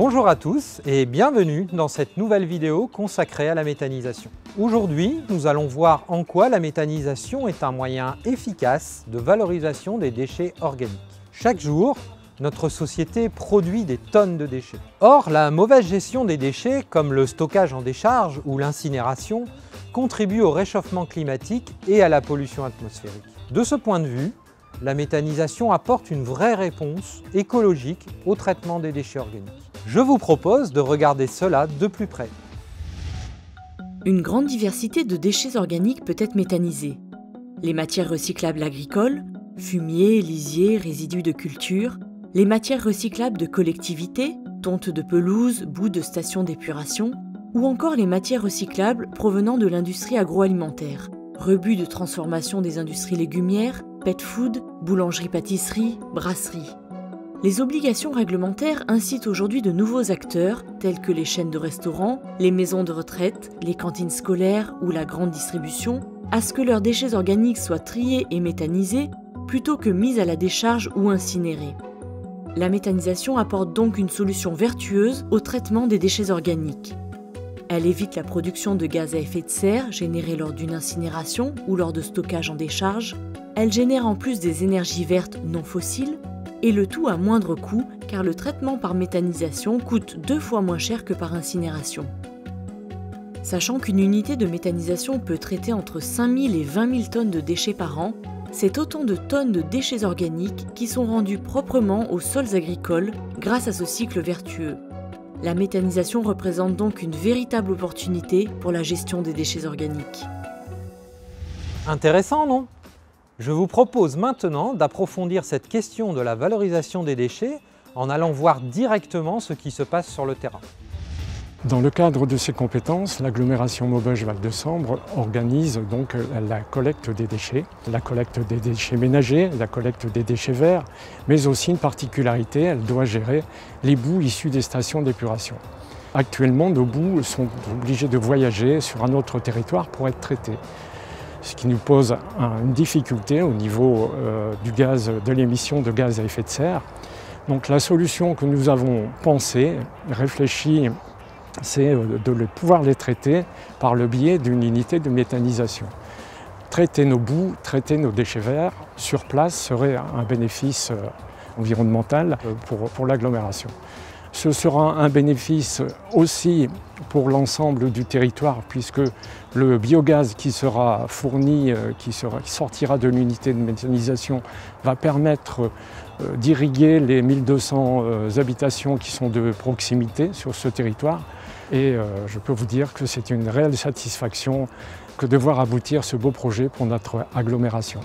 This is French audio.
Bonjour à tous et bienvenue dans cette nouvelle vidéo consacrée à la méthanisation. Aujourd'hui, nous allons voir en quoi la méthanisation est un moyen efficace de valorisation des déchets organiques. Chaque jour, notre société produit des tonnes de déchets. Or, la mauvaise gestion des déchets, comme le stockage en décharge ou l'incinération, contribue au réchauffement climatique et à la pollution atmosphérique. De ce point de vue, la méthanisation apporte une vraie réponse écologique au traitement des déchets organiques. Je vous propose de regarder cela de plus près. Une grande diversité de déchets organiques peut être méthanisée. Les matières recyclables agricoles, fumier, lisier, résidus de culture, les matières recyclables de collectivités, tontes de pelouse, boues de stations d'épuration, ou encore les matières recyclables provenant de l'industrie agroalimentaire, rebuts de transformation des industries légumières, pet food, boulangerie-pâtisserie, brasserie. Les obligations réglementaires incitent aujourd'hui de nouveaux acteurs, tels que les chaînes de restaurants, les maisons de retraite, les cantines scolaires ou la grande distribution, à ce que leurs déchets organiques soient triés et méthanisés, plutôt que mis à la décharge ou incinérés. La méthanisation apporte donc une solution vertueuse au traitement des déchets organiques. Elle évite la production de gaz à effet de serre générés lors d'une incinération ou lors de stockage en décharge. Elle génère en plus des énergies vertes non fossiles, et le tout à moindre coût car le traitement par méthanisation coûte 2 fois moins cher que par incinération. Sachant qu'une unité de méthanisation peut traiter entre 5 000 et 20 000 tonnes de déchets par an, c'est autant de tonnes de déchets organiques qui sont rendus proprement aux sols agricoles grâce à ce cycle vertueux. La méthanisation représente donc une véritable opportunité pour la gestion des déchets organiques. Intéressant, non ? Je vous propose maintenant d'approfondir cette question de la valorisation des déchets en allant voir directement ce qui se passe sur le terrain. Dans le cadre de ses compétences, l'agglomération Maubeuge-Val de Sambre organise donc la collecte des déchets ménagers, la collecte des déchets verts, mais aussi une particularité, elle doit gérer les boues issues des stations d'épuration. Actuellement, nos boues sont obligées de voyager sur un autre territoire pour être traitées, ce qui nous pose une difficulté au niveau de l'émission de gaz à effet de serre. Donc la solution que nous avons pensée, réfléchie, c'est de pouvoir les traiter par le biais d'une unité de méthanisation. Traiter nos boues, traiter nos déchets verts sur place serait un bénéfice environnemental pour l'agglomération. Ce sera un bénéfice aussi pour l'ensemble du territoire puisque le biogaz qui sera fourni, qui sortira de l'unité de méthanisation va permettre d'irriguer les 1200 habitations qui sont de proximité sur ce territoire. Et je peux vous dire que c'est une réelle satisfaction que de voir aboutir ce beau projet pour notre agglomération.